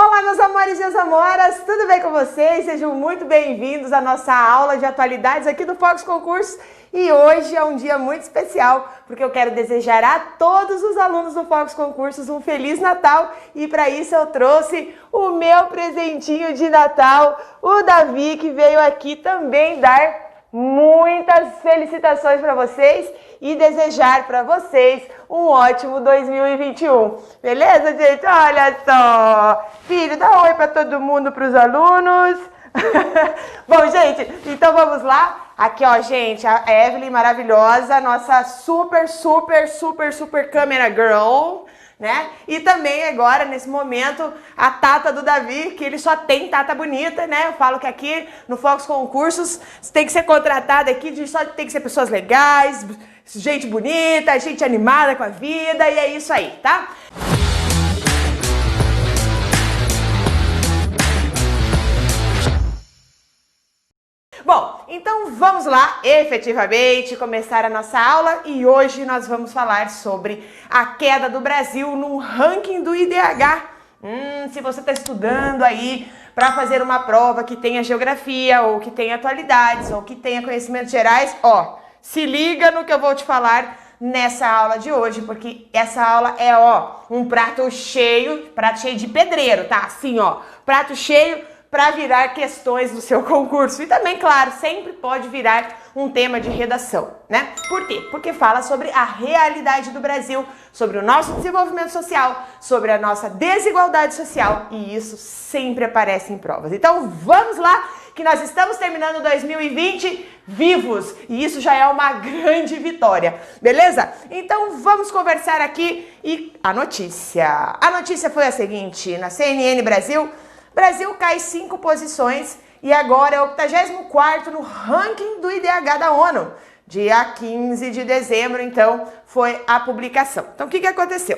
Olá, meus amores e as amoras, tudo bem com vocês? Sejam muito bem-vindos à nossa aula de atualidades aqui do Fox Concursos. E hoje é um dia muito especial, porque eu quero desejar a todos os alunos do Fox Concursos um Feliz Natal. E para isso eu trouxe o meu presentinho de Natal, o Davi, que veio aqui também dar muitas felicitações para vocês e desejar para vocês um ótimo 2021. Beleza, gente? Olha só! Filho, dá oi para todo mundo, para os alunos. Bom, gente, então vamos lá. Aqui, ó, gente, a Evelyn maravilhosa, nossa super câmera girl, né? E também agora, nesse momento, a Tata do Davi, que ele só tem Tata bonita, né? Eu falo que aqui no Fox Concursos tem que ser contratada aqui, só tem que ser pessoas legais, gente bonita, gente animada com a vida, e é isso aí, tá? Bom, então vamos lá, efetivamente, começar a nossa aula e hoje nós vamos falar sobre a queda do Brasil no ranking do IDH. Se você está estudando aí para fazer uma prova que tenha geografia ou que tenha atualidades ou que tenha conhecimentos gerais, ó, se liga no que eu vou te falar nessa aula de hoje, porque essa aula é, ó, um prato cheio de pedreiro, tá? Assim, ó, prato cheio para virar questões do seu concurso. E também, claro, sempre pode virar um tema de redação, né? Por quê? Porque fala sobre a realidade do Brasil, sobre o nosso desenvolvimento social, sobre a nossa desigualdade social, e isso sempre aparece em provas. Então, vamos lá, que nós estamos terminando 2020 vivos, e isso já é uma grande vitória, beleza? Então, vamos conversar aqui e a notícia. A notícia foi a seguinte, na CNN Brasil cai 5 posições e agora é o 84º no ranking do IDH da ONU. Dia 15 de dezembro, então, foi a publicação. Então, o que aconteceu?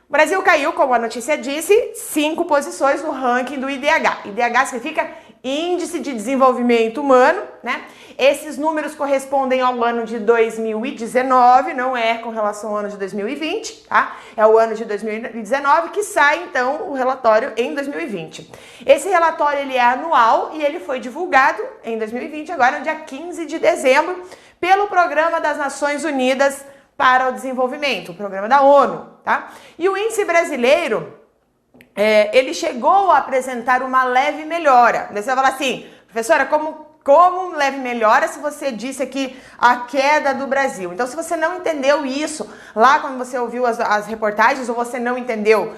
O Brasil caiu, como a notícia disse, 5 posições no ranking do IDH. IDH significa Índice de Desenvolvimento Humano, né? Esses números correspondem ao ano de 2019, não é com relação ao ano de 2020, tá? É o ano de 2019 que sai, então, o relatório em 2020. Esse relatório, ele é anual e ele foi divulgado em 2020, agora no dia 15 de dezembro, pelo Programa das Nações Unidas para o Desenvolvimento, o programa da ONU, tá? E o índice brasileiro, ele chegou a apresentar uma leve melhora. Você vai falar assim, professora, como leve melhora se você disse aqui a queda do Brasil? Então, se você não entendeu isso lá quando você ouviu as reportagens ou você não entendeu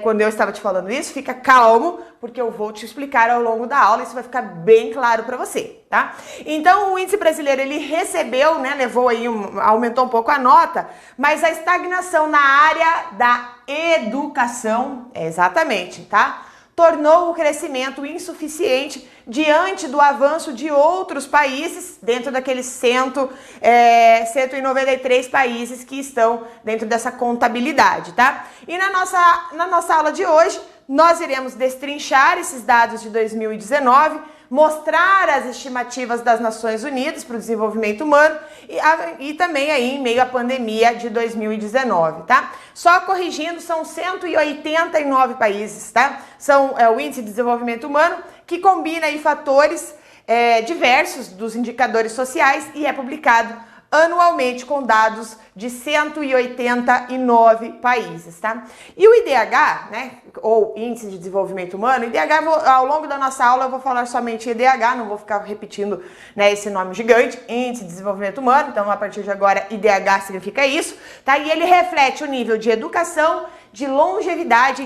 quando eu estava te falando isso, fica calmo, porque eu vou te explicar ao longo da aula, isso vai ficar bem claro para você, tá? Então, o índice brasileiro, ele recebeu, né, aumentou um pouco a nota, mas a estagnação na área da educação, exatamente, tá? Tornou o crescimento insuficiente diante do avanço de outros países, dentro daqueles 193 países que estão dentro dessa contabilidade, tá? E na nossa aula de hoje, nós iremos destrinchar esses dados de 2019, mostrar as estimativas das Nações Unidas para o desenvolvimento humano e também aí em meio à pandemia de 2019, tá? Só corrigindo, são 189 países, tá? São o Índice de Desenvolvimento Humano, que combina aí fatores diversos dos indicadores sociais e é publicado anualmente com dados de 189 países, tá? E o IDH, né, ou Índice de Desenvolvimento Humano, IDH, ao longo da nossa aula eu vou falar somente IDH, não vou ficar repetindo, né, esse nome gigante, Índice de Desenvolvimento Humano, então a partir de agora IDH significa isso, tá? E ele reflete o nível de educação, de longevidade e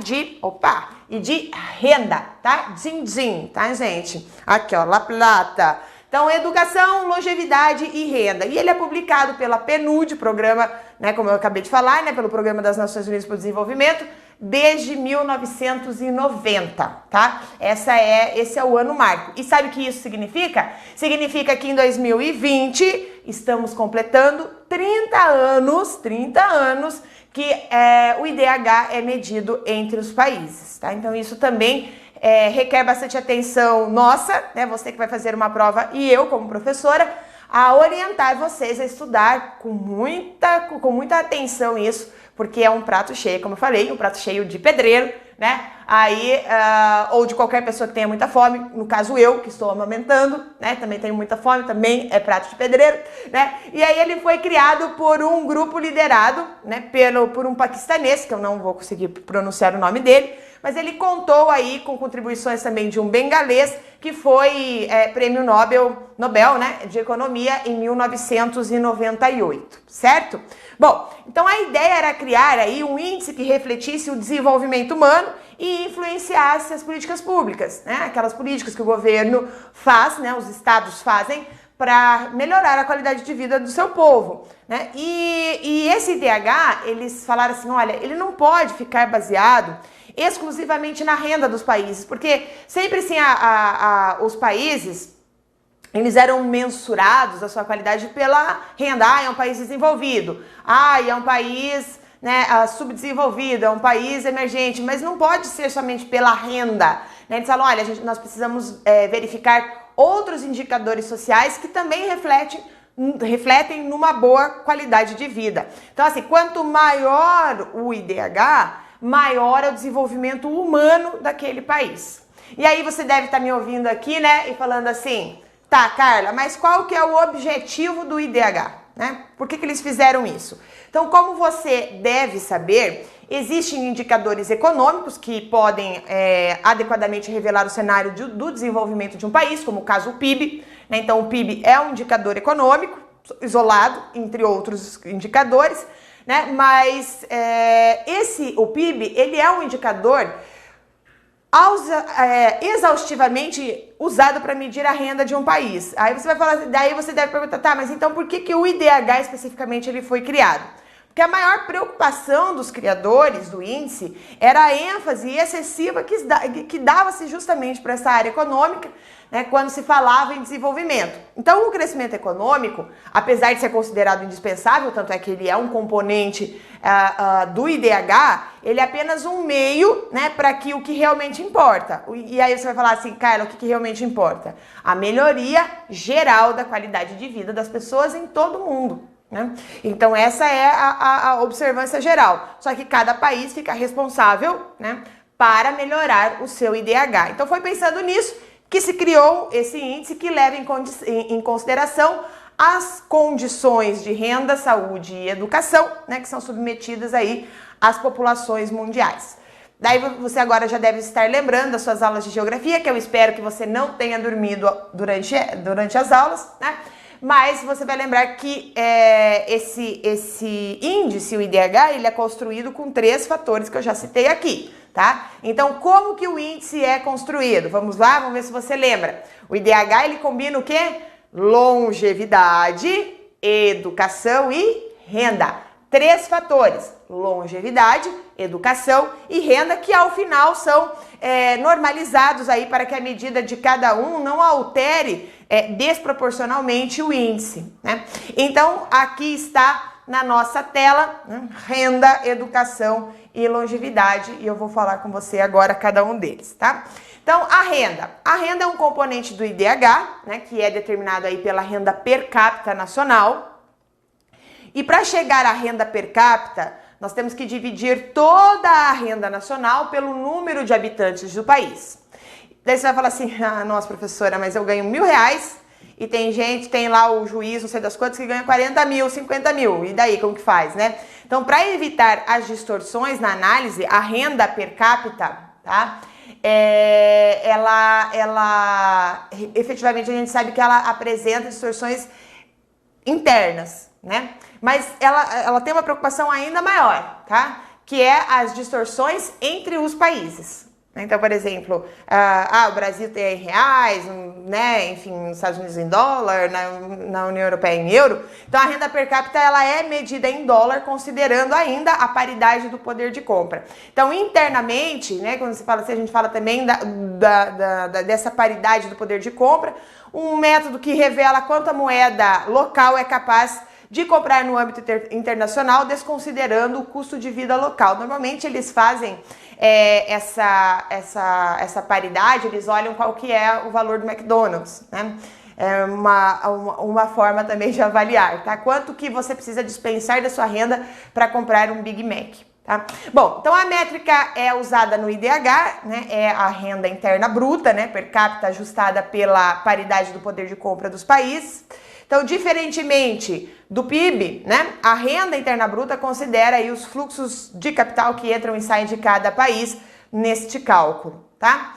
de renda, tá? Din, tá, gente? Aqui, ó, La Plata. Então, educação, longevidade e renda. E ele é publicado pela PNUD, programa, né, como eu acabei de falar, né, pelo Programa das Nações Unidas para o Desenvolvimento, desde 1990, tá? Esse é o ano marco. E sabe o que isso significa? Significa que em 2020 estamos completando 30 anos que o IDH é medido entre os países, tá? Então, isso também requer bastante atenção nossa, né? Você que vai fazer uma prova e eu como professora, a orientar vocês a estudar com muita atenção isso, porque é um prato cheio, como eu falei, um prato cheio de pedreiro, né? Aí, ou de qualquer pessoa que tenha muita fome, no caso eu, que estou amamentando, né, também tenho muita fome, também é prato de pedreiro, né, e aí ele foi criado por um grupo liderado, né, por um paquistanês, que eu não vou conseguir pronunciar o nome dele, mas ele contou aí com contribuições também de um bengalês, que foi prêmio Nobel, né, de Economia em 1998, certo? Bom, então a ideia era criar aí um índice que refletisse o desenvolvimento humano e influenciasse as políticas públicas, né? Aquelas políticas que o governo faz, né? Os estados fazem para melhorar a qualidade de vida do seu povo, né? E esse IDH, eles falaram assim, olha, ele não pode ficar baseado exclusivamente na renda dos países, porque sempre assim os países, eles eram mensurados a sua qualidade pela renda. Ah, é um país desenvolvido. Ah, é um país, né, subdesenvolvido, é um país emergente. Mas não pode ser somente pela renda. Né? Eles falam, olha, nós precisamos verificar outros indicadores sociais que também refletem numa boa qualidade de vida. Então, assim, quanto maior o IDH, maior é o desenvolvimento humano daquele país. E aí você deve estar me ouvindo aqui, né, e falando assim... Tá, Carla, mas qual que é o objetivo do IDH? Né? Por que eles fizeram isso? Então, como você deve saber, existem indicadores econômicos que podem adequadamente revelar o cenário do desenvolvimento de um país, como o caso do PIB. Né? Então, o PIB é um indicador econômico, isolado, entre outros indicadores, né? Mas o PIB, ele é um indicador exaustivamente usado para medir a renda de um país. Aí você vai falar, daí você deve perguntar, tá, mas então por que o IDH especificamente ele foi criado? Porque a maior preocupação dos criadores do índice era a ênfase excessiva que dava-se justamente para essa área econômica, né, quando se falava em desenvolvimento. Então, o crescimento econômico, apesar de ser considerado indispensável, tanto é que ele é um componente do IDH, ele é apenas um meio, né, para que o que realmente importa. E aí você vai falar assim, Carla, o que realmente importa? A melhoria geral da qualidade de vida das pessoas em todo o mundo. Né? Então essa é a observância geral, só que cada país fica responsável, né, para melhorar o seu IDH. Então foi pensando nisso que se criou esse índice que leva em consideração as condições de renda, saúde e educação, né, que são submetidas aí às populações mundiais. Daí você agora já deve estar lembrando das suas aulas de geografia, que eu espero que você não tenha dormido durante as aulas, né? Mas você vai lembrar que esse índice, o IDH, ele é construído com 3 fatores que eu já citei aqui, tá? Então, como que o índice é construído? Vamos lá, vamos ver se você lembra. O IDH, ele combina o quê? Longevidade, educação e renda. 3 fatores, longevidade, educação e renda, que ao final são normalizados aí para que a medida de cada um não altere desproporcionalmente o índice, né? Então, aqui está na nossa tela, né, renda, educação e longevidade, e eu vou falar com você agora cada um deles, tá? Então, a renda é um componente do IDH, né, que é determinado aí pela renda per capita nacional. E para chegar à renda per capita, nós temos que dividir toda a renda nacional pelo número de habitantes do país. Daí você vai falar assim, ah, nossa professora, mas eu ganho R$1.000 e tem lá o juiz, não sei das quantas, que ganha 40 mil, 50 mil. E daí, como que faz, né? Então, para evitar as distorções na análise, a renda per capita, tá? Efetivamente, a gente sabe que ela apresenta distorções internas, né? Mas ela tem uma preocupação ainda maior, tá? Que é as distorções entre os países. Então, por exemplo, o Brasil tem em reais, né? Enfim, nos Estados Unidos em dólar, na União Europeia em euro. Então, a renda per capita ela é medida em dólar, considerando ainda a paridade do poder de compra. Então, internamente, né? Quando se fala, se a gente fala também dessa paridade do poder de compra, um método que revela quanto a moeda local é capaz de comprar no âmbito internacional, desconsiderando o custo de vida local. Normalmente eles fazem essa paridade, eles olham qual que é o valor do McDonald's, né? É uma forma também de avaliar, tá? Quanto que você precisa dispensar da sua renda para comprar um Big Mac, Tá? Bom, então a métrica é usada no IDH, né? É a renda interna bruta, né? Per capita ajustada pela paridade do poder de compra dos países. Então, diferentemente do PIB, né? A renda interna bruta considera aí os fluxos de capital que entram e saem de cada país neste cálculo, tá?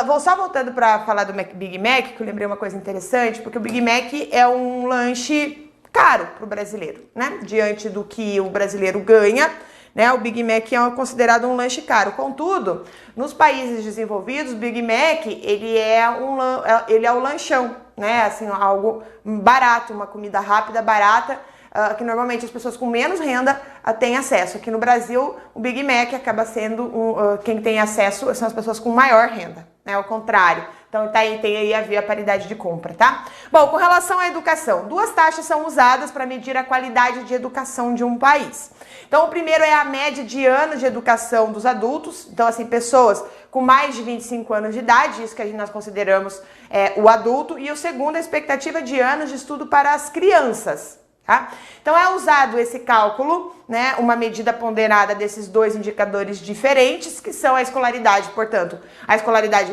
Vou só voltando para falar do Big Mac, que eu lembrei uma coisa interessante, porque o Big Mac é um lanche caro para o brasileiro, né? Diante do que o brasileiro ganha, né, o Big Mac é considerado um lanche caro. Contudo, nos países desenvolvidos, o Big Mac ele é o lanchão, né? Assim, algo barato, uma comida rápida, barata, que normalmente as pessoas com menos renda têm acesso. Aqui no Brasil, o Big Mac acaba sendo quem tem acesso são as pessoas com maior renda, né? Ao contrário. Então tem aí a paridade de compra, tá? Bom, com relação à educação, duas taxas são usadas para medir a qualidade de educação de um país. Então, o primeiro é a média de anos de educação dos adultos. Então, assim, pessoas com mais de 25 anos de idade, isso que nós consideramos o adulto. E o segundo é a expectativa de anos de estudo para as crianças. Tá? Então é usado esse cálculo, né, uma medida ponderada desses dois indicadores diferentes, que são a escolaridade, portanto,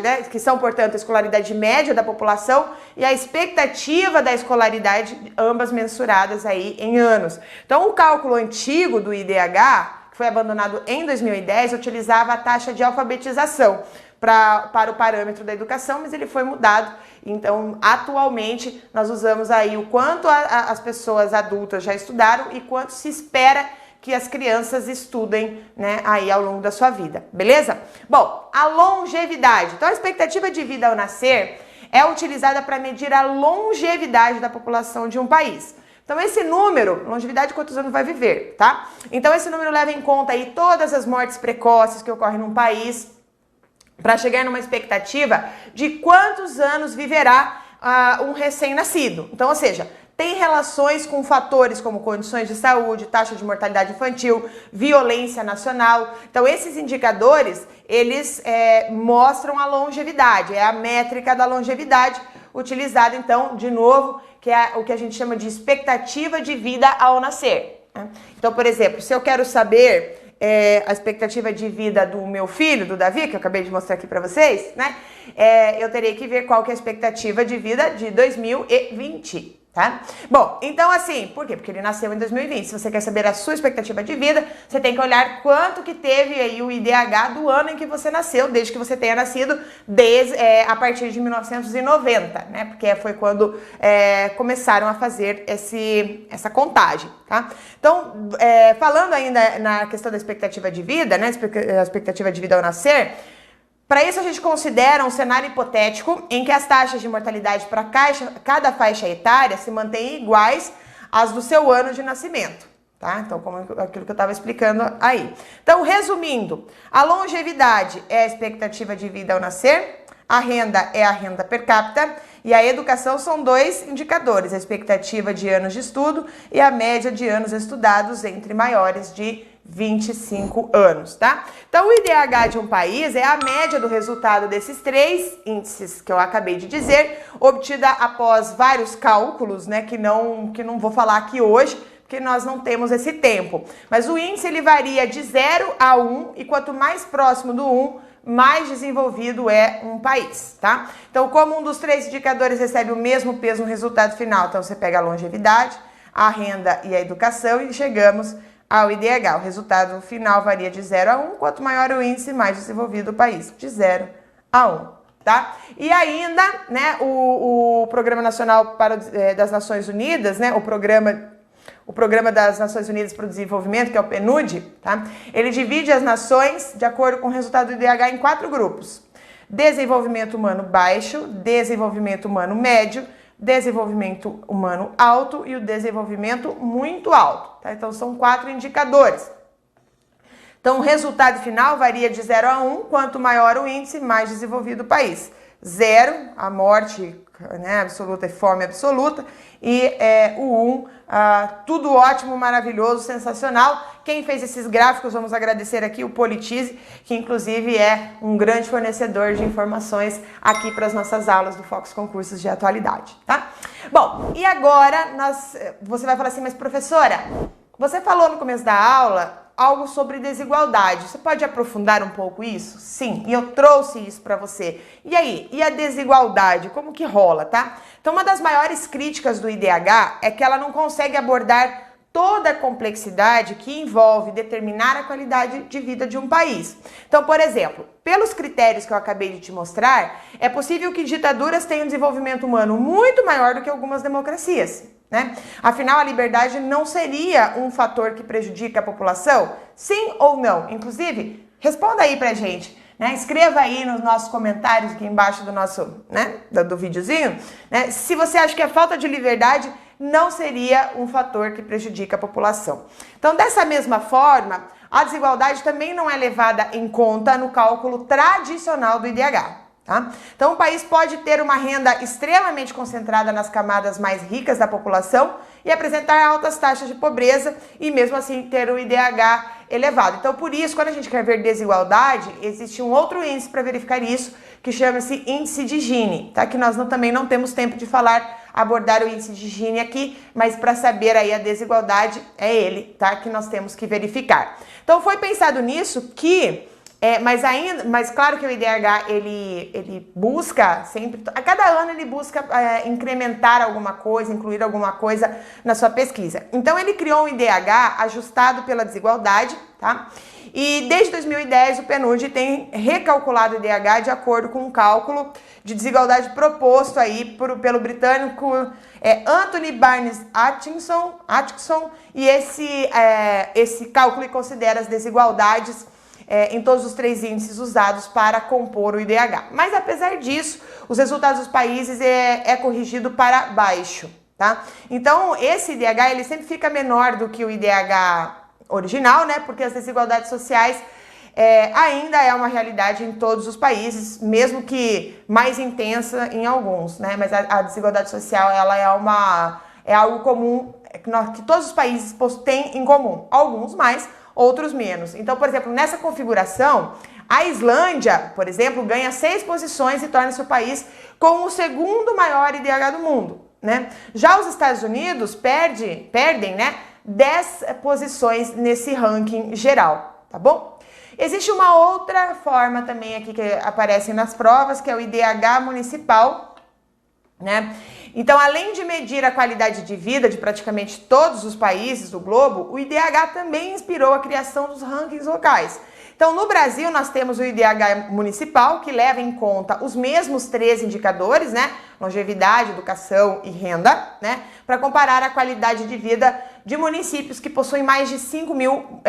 né, que são, portanto, a escolaridade média da população e a expectativa da escolaridade, ambas mensuradas aí em anos. Então o cálculo antigo do IDH, que foi abandonado em 2010, utilizava a taxa de alfabetização para o parâmetro da educação, mas ele foi mudado. Então, atualmente, nós usamos aí o quanto as pessoas adultas já estudaram e quanto se espera que as crianças estudem, né, aí ao longo da sua vida, beleza? Bom, a longevidade. Então, a expectativa de vida ao nascer é utilizada para medir a longevidade da população de um país. Então, esse número, longevidade, quantos anos vai viver, tá? Então, esse número leva em conta aí todas as mortes precoces que ocorrem num país, para chegar numa expectativa de quantos anos viverá um recém-nascido. Então, ou seja, tem relações com fatores como condições de saúde, taxa de mortalidade infantil, violência nacional. Então, esses indicadores, eles mostram a longevidade, é a métrica da longevidade utilizada, então, de novo, que é o que a gente chama de expectativa de vida ao nascer. Então, por exemplo, se eu quero saber a expectativa de vida do meu filho, do Davi, que eu acabei de mostrar aqui para vocês, né? Eu terei que ver qual que é a expectativa de vida de 2020, tá? Bom, então assim, por quê? Porque ele nasceu em 2020. Se você quer saber a sua expectativa de vida, você tem que olhar quanto que teve aí o IDH do ano em que você nasceu, desde que você tenha nascido, a partir de 1990, né? Porque foi quando começaram a fazer essa contagem, tá? Então, falando ainda na questão da expectativa de vida, né? A expectativa de vida ao nascer, para isso a gente considera um cenário hipotético em que as taxas de mortalidade para cada faixa etária se mantêm iguais às do seu ano de nascimento, tá? Então, como aquilo que eu estava explicando aí. Então, resumindo, a longevidade é a expectativa de vida ao nascer, a renda é a renda per capita e a educação são dois indicadores, a expectativa de anos de estudo e a média de anos estudados entre maiores de 25 anos, tá? Então, o IDH de um país é a média do resultado desses três índices que eu acabei de dizer, obtida após vários cálculos, né, que não vou falar aqui hoje, porque nós não temos esse tempo. Mas o índice, ele varia de 0 a 1, e quanto mais próximo do 1, mais desenvolvido é um país, tá? Então, como um dos três indicadores recebe o mesmo peso no resultado final, então você pega a longevidade, a renda e a educação e chegamos ao IDH. O resultado final varia de 0 a 1, quanto maior o índice, mais desenvolvido o país, de 0 a 1, tá? E ainda, né, o Programa Nacional das Nações Unidas, né, o Programa das Nações Unidas para o Desenvolvimento, que é o PNUD, tá? Ele divide as nações de acordo com o resultado do IDH em 4 grupos: desenvolvimento humano baixo, desenvolvimento humano médio, desenvolvimento humano alto e o desenvolvimento muito alto, tá? Então são 4 indicadores. Então o resultado final varia de 0 a 1, quanto maior o índice, mais desenvolvido o país. 0, a morte, né, absoluta e fome absoluta, e o 1, tudo ótimo, maravilhoso, sensacional. Quem fez esses gráficos, vamos agradecer aqui o Politize, que inclusive é um grande fornecedor de informações aqui para as nossas aulas do Fox Concursos de Atualidade, tá? Bom, e agora você vai falar assim, mas professora, você falou no começo da aula algo sobre desigualdade. Você pode aprofundar um pouco isso? Sim, e eu trouxe isso para você. E aí, e a desigualdade? Como que rola, tá? Então, uma das maiores críticas do IDH é que ela não consegue abordar toda a complexidade que envolve determinar a qualidade de vida de um país. Então, por exemplo, pelos critérios que eu acabei de te mostrar, é possível que ditaduras tenham um desenvolvimento humano muito maior do que algumas democracias, né? Afinal, a liberdade não seria um fator que prejudica a população? Sim ou não? Inclusive, responda aí pra gente. Né? Escreva aí nos nossos comentários aqui embaixo do nosso, né, do videozinho, né, se você acha que a falta de liberdade não seria um fator que prejudica a população. Então, dessa mesma forma, a desigualdade também não é levada em conta no cálculo tradicional do IDH. Tá? Então, o país pode ter uma renda extremamente concentrada nas camadas mais ricas da população e apresentar altas taxas de pobreza e mesmo assim ter o IDH elevado. Então, por isso, quando a gente quer ver desigualdade, existe um outro índice para verificar isso, que chama-se índice de Gini, tá? Que nós também não temos tempo de abordar o índice de Gini aqui, mas para saber aí a desigualdade é ele, tá? Que nós temos que verificar. Então, foi pensado nisso que mas claro que o IDH, ele busca sempre, a cada ano ele busca incrementar alguma coisa, incluir alguma coisa na sua pesquisa. Então ele criou um IDH ajustado pela desigualdade, tá? E desde 2010 o PNUD tem recalculado o IDH de acordo com um cálculo de desigualdade proposto aí pelo britânico Anthony Barnes Atkinson, e esse cálculo considera as desigualdades em todos os três índices usados para compor o IDH. Mas apesar disso, os resultados dos países é corrigido para baixo, tá? Então, esse IDH, ele sempre fica menor do que o IDH original, né? Porque as desigualdades sociais ainda é uma realidade em todos os países, mesmo que mais intensa em alguns, né? Mas a desigualdade social, ela é algo comum, que todos os países têm em comum. Alguns mais, outros menos. Então, por exemplo, nessa configuração, a Islândia, por exemplo, ganha 6 posições e torna-se o país com o segundo maior IDH do mundo, né? Já os Estados Unidos perdem, né, 10 posições nesse ranking geral, tá bom? Existe uma outra forma também aqui que aparece nas provas, que é o IDH municipal, né? Então, além de medir a qualidade de vida de praticamente todos os países do globo, o IDH também inspirou a criação dos rankings locais. Então, no Brasil, nós temos o IDH municipal, que leva em conta os mesmos 3 indicadores, né? Longevidade, educação e renda, né? Para comparar a qualidade de vida de municípios que possuem mais de 5 mil...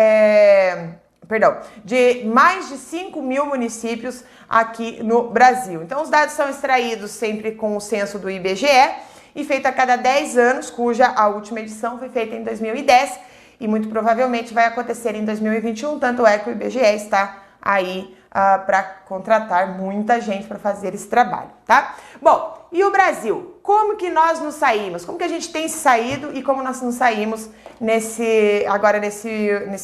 de mais de 5 mil municípios aqui no Brasil. Então, os dados são extraídos sempre com o censo do IBGE e feito a cada 10 anos, cuja a última edição foi feita em 2010 e muito provavelmente vai acontecer em 2021, tanto é que o IBGE está aí para contratar muita gente para fazer esse trabalho, tá? Bom, e o Brasil? Como que nós nos saímos? Como que a gente tem saído e como nós nos saímos nesse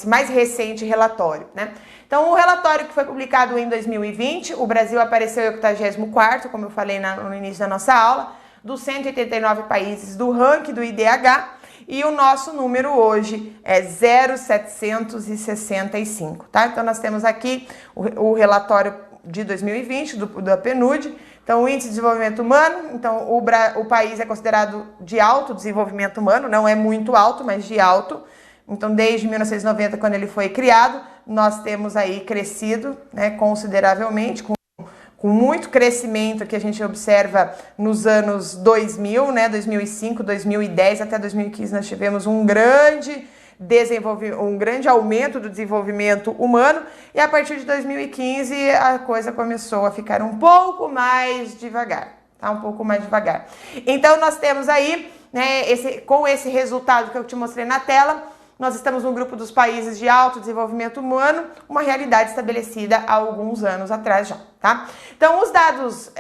mais recente relatório, né? Então, o relatório que foi publicado em 2020, o Brasil apareceu em 84º, como eu falei no início da nossa aula, dos 189 países do ranking do IDH, e o nosso número hoje é 0,765, tá? Então, nós temos aqui o relatório de 2020 da PNUD. Então, o Índice de Desenvolvimento Humano, então o país é considerado de alto desenvolvimento humano, não é muito alto, mas de alto. Então, desde 1990, quando ele foi criado, nós temos aí crescido, né, consideravelmente, com muito crescimento que a gente observa nos anos 2000, né, 2005, 2010 até 2015, nós tivemos um grande aumento do desenvolvimento humano, e a partir de 2015 a coisa começou a ficar um pouco mais devagar, tá? Um pouco mais devagar. Então nós temos aí, né, com esse resultado que eu te mostrei na tela, nós estamos no grupo dos países de alto desenvolvimento humano, uma realidade estabelecida há alguns anos atrás já, tá? Então, os dados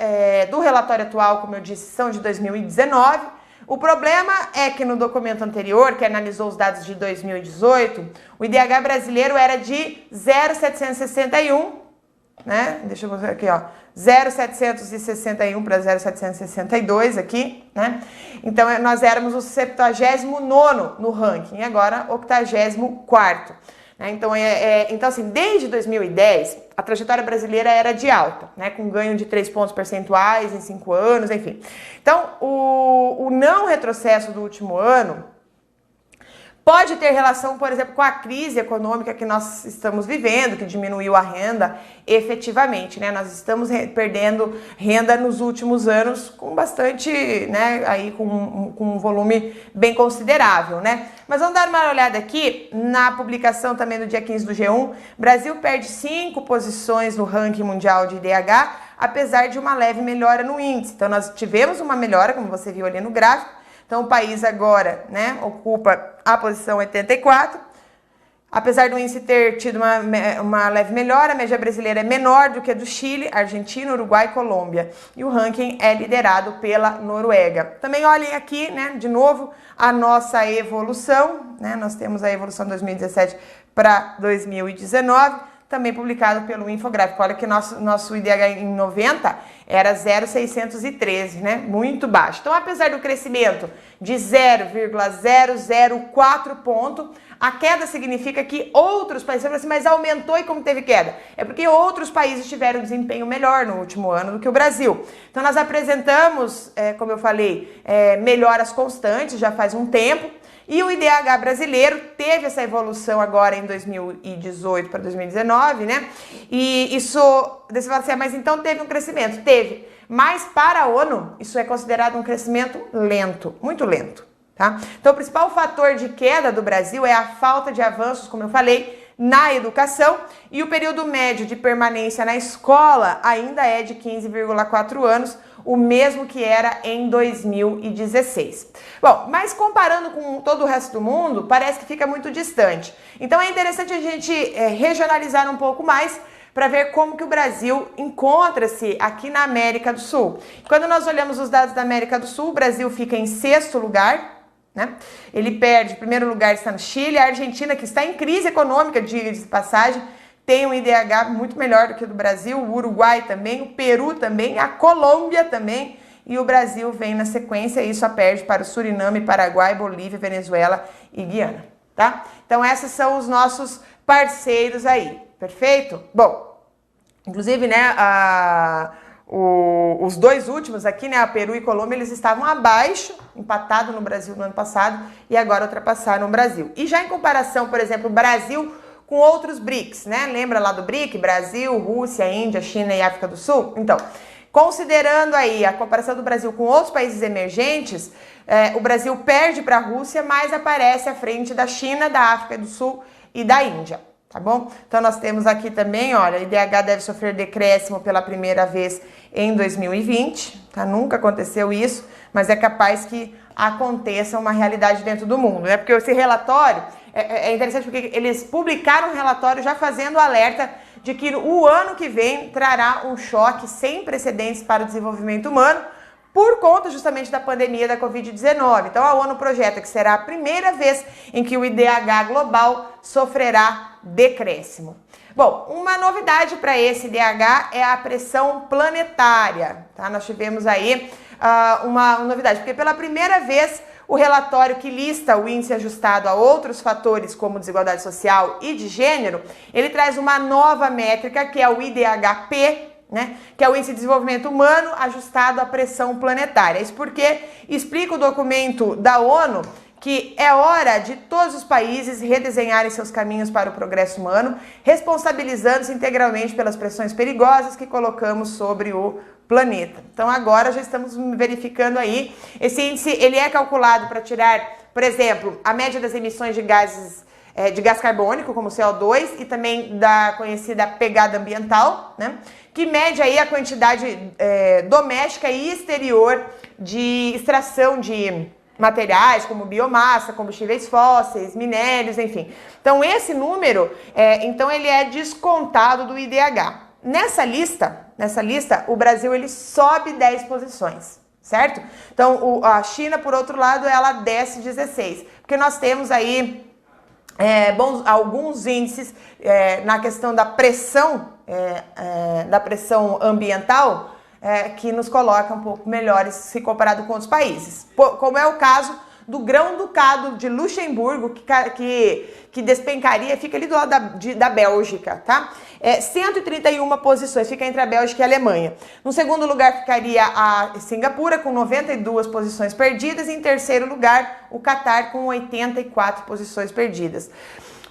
do relatório atual, como eu disse, são de 2019. O problema é que no documento anterior, que analisou os dados de 2018, o IDH brasileiro era de 0,761, né? Deixa eu mostrar aqui, ó. 0,761 para 0,762 aqui, né? Então, nós éramos o 79º no ranking, e agora 84º. Então, assim, desde 2010, a trajetória brasileira era de alta, né? Com ganho de 3 pontos percentuais em 5 anos, enfim. Então, o não retrocesso do último ano pode ter relação, por exemplo, com a crise econômica que nós estamos vivendo, que diminuiu a renda efetivamente, né? Nós estamos perdendo renda nos últimos anos com bastante, né? Aí com um volume bem considerável, né? Mas vamos dar uma olhada aqui na publicação também do dia 15 do G1. Brasil perde 5 posições no ranking mundial de IDH, apesar de uma leve melhora no índice. Então, nós tivemos uma melhora, como você viu ali no gráfico. Então, o país agora, né, ocupa a posição 84. Apesar do índice ter tido uma leve melhora, a média brasileira é menor do que a do Chile, Argentina, Uruguai e Colômbia. E o ranking é liderado pela Noruega. Também olhem aqui, né, de novo, a nossa evolução. Né, nós temos a evolução de 2017 para 2019. Também publicado pelo Infográfico. Olha que nosso IDH em 90 era 0,613, né? Muito baixo. Então, apesar do crescimento de 0,004 ponto, a queda significa que outros países, você fala assim, mas aumentou e como teve queda? É porque outros países tiveram desempenho melhor no último ano do que o Brasil. Então, nós apresentamos, como eu falei, melhoras constantes já faz um tempo. E o IDH brasileiro teve essa evolução agora em 2018 para 2019, né? E isso, você fala assim, mas então teve um crescimento? Teve. Mas para a ONU, isso é considerado um crescimento lento, muito lento, tá? Então o principal fator de queda do Brasil é a falta de avanços, como eu falei, na educação, e o período médio de permanência na escola ainda é de 15,4 anos, o mesmo que era em 2016. Bom, mas comparando com todo o resto do mundo, parece que fica muito distante. Então é interessante a gente regionalizar um pouco mais para ver como que o Brasil encontra-se aqui na América do Sul. Quando nós olhamos os dados da América do Sul, o Brasil fica em 6º lugar, né? Ele perde, em primeiro lugar está no Chile, a Argentina, que está em crise econômica, diga de passagem, tem um IDH muito melhor do que o do Brasil, o Uruguai também, o Peru também, a Colômbia também, e o Brasil vem na sequência e só perde para o Suriname, Paraguai, Bolívia, Venezuela e Guiana, tá? Então esses são os nossos parceiros aí, perfeito? Bom, inclusive, né, os dois últimos aqui, né, a Peru e Colômbia, eles estavam abaixo, empatado no Brasil no ano passado e agora ultrapassaram o Brasil. E já em comparação, por exemplo, o Brasil com outros BRICS, né? Lembra lá do BRIC? Brasil, Rússia, Índia, China e África do Sul? Então, considerando aí a comparação do Brasil com outros países emergentes, o Brasil perde para a Rússia, mas aparece à frente da China, da África do Sul e da Índia, tá bom? Então, nós temos aqui também, olha, o IDH deve sofrer decréscimo pela primeira vez em 2020, tá? Nunca aconteceu isso, mas é capaz que aconteça uma realidade dentro do mundo, né? Porque esse relatório é interessante porque eles publicaram um relatório já fazendo alerta de que o ano que vem trará um choque sem precedentes para o desenvolvimento humano por conta justamente da pandemia da Covid-19. Então a ONU projeta que será a primeira vez em que o IDH global sofrerá decréscimo. Bom, uma novidade para esse IDH é a pressão planetária, tá? Nós tivemos aí uma novidade, porque pela primeira vez o relatório que lista o índice ajustado a outros fatores como desigualdade social e de gênero, ele traz uma nova métrica que é o IDHP, né, que é o Índice de Desenvolvimento Humano ajustado à pressão planetária. Isso porque explica o documento da ONU que é hora de todos os países redesenharem seus caminhos para o progresso humano, responsabilizando-se integralmente pelas pressões perigosas que colocamos sobre o planeta. Então agora já estamos verificando aí, esse índice ele é calculado para tirar, por exemplo, a média das emissões de gases de gás carbônico, como CO2, e também da conhecida pegada ambiental, né? Que mede aí a quantidade doméstica e exterior de extração de materiais como biomassa, combustíveis fósseis, minérios, enfim. Então esse número, então ele é descontado do IDH. Nessa lista, o Brasil ele sobe 10 posições, certo? Então a China, por outro lado, ela desce 16, porque nós temos aí alguns índices na questão da pressão ambiental que nos coloca um pouco melhores se comparado com outros países, como é o caso do Grão-Ducado de Luxemburgo, que despencaria, fica ali do lado da Bélgica, tá? 131 posições, fica entre a Bélgica e a Alemanha. No segundo lugar ficaria a Singapura, com 92 posições perdidas, e em terceiro lugar o Catar, com 84 posições perdidas.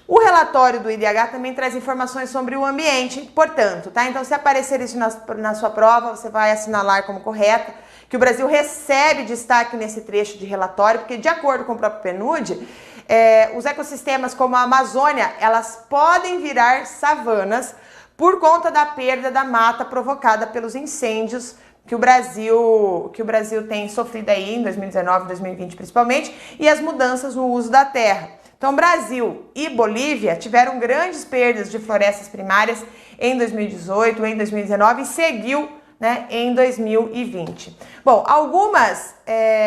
O relatório do IDH também traz informações sobre o ambiente, portanto, tá? Então, se aparecer isso na sua prova, você vai assinalar como correta, que o Brasil recebe destaque nesse trecho de relatório, porque, de acordo com o próprio PNUD, os ecossistemas como a Amazônia, elas podem virar savanas por conta da perda da mata provocada pelos incêndios que o Brasil tem sofrido aí em 2019, 2020 principalmente, e as mudanças no uso da terra. Então, Brasil e Bolívia tiveram grandes perdas de florestas primárias em 2018, em 2019 e seguiu, né, em 2020. Bom, algumas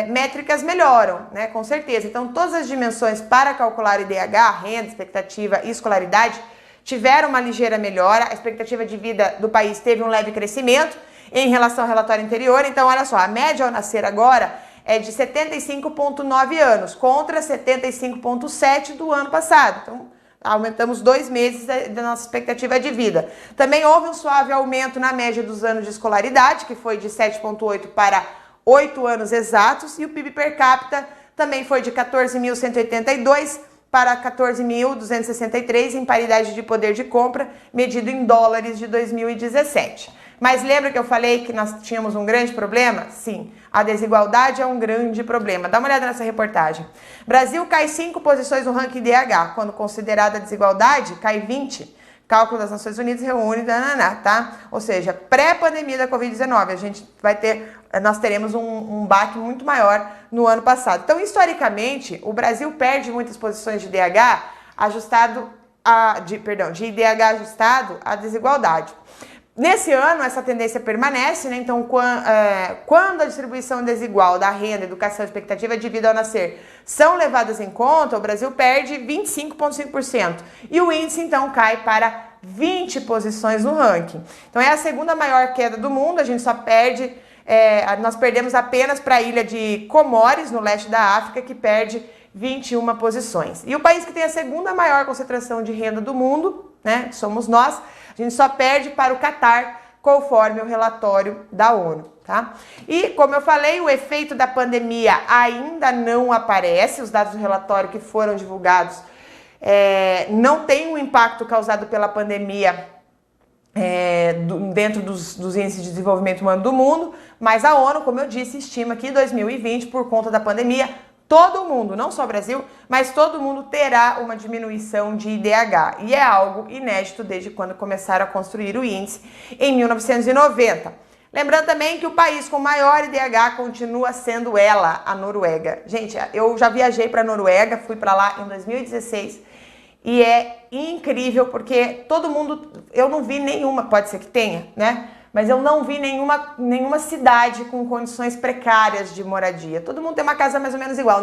métricas melhoram, né, com certeza. Então, todas as dimensões para calcular o IDH, renda, expectativa e escolaridade, tiveram uma ligeira melhora. A expectativa de vida do país teve um leve crescimento em relação ao relatório anterior. Então, olha só, a média ao nascer agora é de 75,9 anos, contra 75,7 do ano passado. Então, aumentamos 2 meses da nossa expectativa de vida. Também houve um suave aumento na média dos anos de escolaridade, que foi de 7,8 para 8 anos exatos, e o PIB per capita também foi de 14.182 para 14.263 em paridade de poder de compra, medido em dólares de 2017. Mas lembra que eu falei que nós tínhamos um grande problema? Sim, a desigualdade é um grande problema. Dá uma olhada nessa reportagem. Brasil cai 5 posições no ranking IDH. Quando considerada a desigualdade, cai 20. Cálculo das Nações Unidas reúne, tá? Ou seja, pré-pandemia da Covid-19, nós teremos um baque muito maior no ano passado. Então, historicamente, o Brasil perde muitas posições de IDH de IDH ajustado à desigualdade. Nesse ano, essa tendência permanece, né? Então, quando a distribuição desigual da renda, educação e expectativa de vida ao nascer são levadas em conta, o Brasil perde 25,5%. E o índice, então, cai para 20 posições no ranking. Então, é a segunda maior queda do mundo, a gente só perde... nós perdemos apenas para a ilha de Comores, no leste da África, que perde 21 posições. E o país que tem a segunda maior concentração de renda do mundo, né, somos nós, a gente só perde para o Catar, conforme o relatório da ONU, tá? E, como eu falei, o efeito da pandemia ainda não aparece, os dados do relatório que foram divulgados não tem um impacto causado pela pandemia dentro dos índices de desenvolvimento humano do mundo, mas a ONU, como eu disse, estima que em 2020, por conta da pandemia, todo mundo, não só o Brasil, mas todo mundo terá uma diminuição de IDH. E é algo inédito desde quando começaram a construir o índice em 1990. Lembrando também que o país com maior IDH continua sendo a Noruega. Gente, eu já viajei para a Noruega, fui para lá em 2016 e é incrível porque todo mundo, eu não vi nenhuma, pode ser que tenha, né? Mas eu não vi nenhuma cidade com condições precárias de moradia. Todo mundo tem uma casa mais ou menos igual.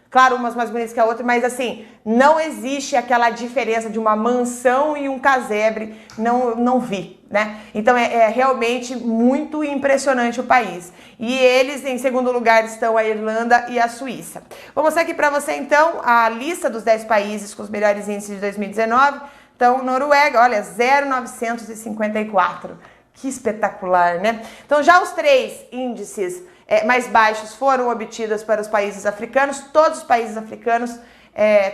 Claro, umas mais bonitas que a outra, mas assim, não existe aquela diferença de uma mansão e um casebre. Não vi, né? Então é realmente muito impressionante o país. E eles, em segundo lugar, estão a Irlanda e a Suíça. Vou mostrar aqui para você, então, a lista dos 10 países com os melhores índices de 2019. Então, Noruega, olha, 0,954. Que espetacular, né? Então, já os 3 índices mais baixos foram obtidos para os países africanos. Todos os países africanos,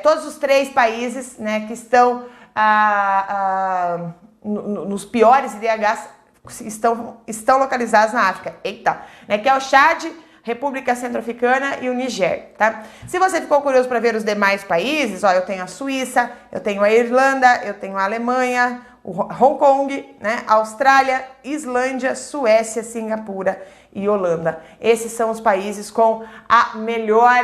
todos os 3 países, né, que estão nos piores IDHs estão localizados na África. Eita! Né, que é o Chad, República Centro-Africana e o Niger, tá? Se você ficou curioso para ver os demais países, ó, eu tenho a Suíça, eu tenho a Irlanda, eu tenho a Alemanha, Hong Kong, né, Austrália, Islândia, Suécia, Singapura e Holanda. Esses são os países com a melhor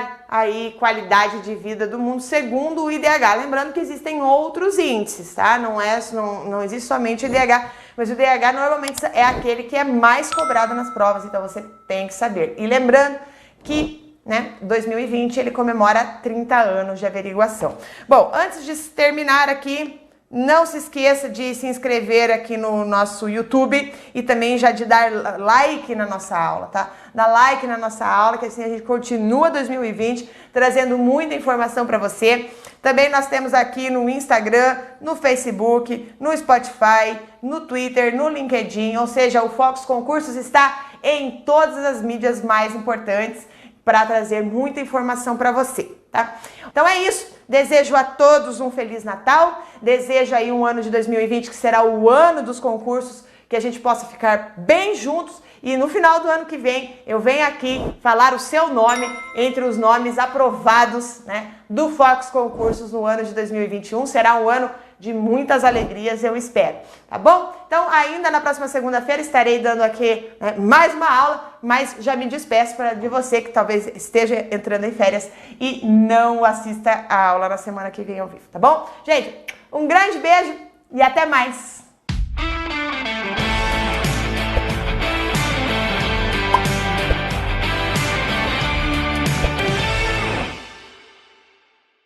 qualidade de vida do mundo, segundo o IDH. Lembrando que existem outros índices, tá? Não existe somente o IDH, mas o IDH normalmente é aquele que é mais cobrado nas provas, então você tem que saber. E lembrando que, né, 2020 ele comemora 30 anos de averiguação. Bom, antes de terminar aqui, Não se esqueça de se inscrever aqui no nosso YouTube e também já de dar like na nossa aula, tá? Dá like na nossa aula, que assim a gente continua 2020 trazendo muita informação para você. Também nós temos aqui no Instagram, no Facebook, no Spotify, no Twitter, no LinkedIn, ou seja, o Focus Concursos está em todas as mídias mais importantes para trazer muita informação para você, tá? Então é isso. Desejo a todos um Feliz Natal, desejo aí um ano de 2020 que será o ano dos concursos, que a gente possa ficar bem juntos e no final do ano que vem eu venho aqui falar o seu nome entre os nomes aprovados, né, do Focus Concursos no ano de 2021. Será um ano de muitas alegrias, eu espero, tá bom? Então, ainda na próxima segunda-feira estarei dando aqui, né, mais uma aula, mas já me despeço de você que talvez esteja entrando em férias e não assista a aula na semana que vem ao vivo, tá bom? Gente, um grande beijo e até mais!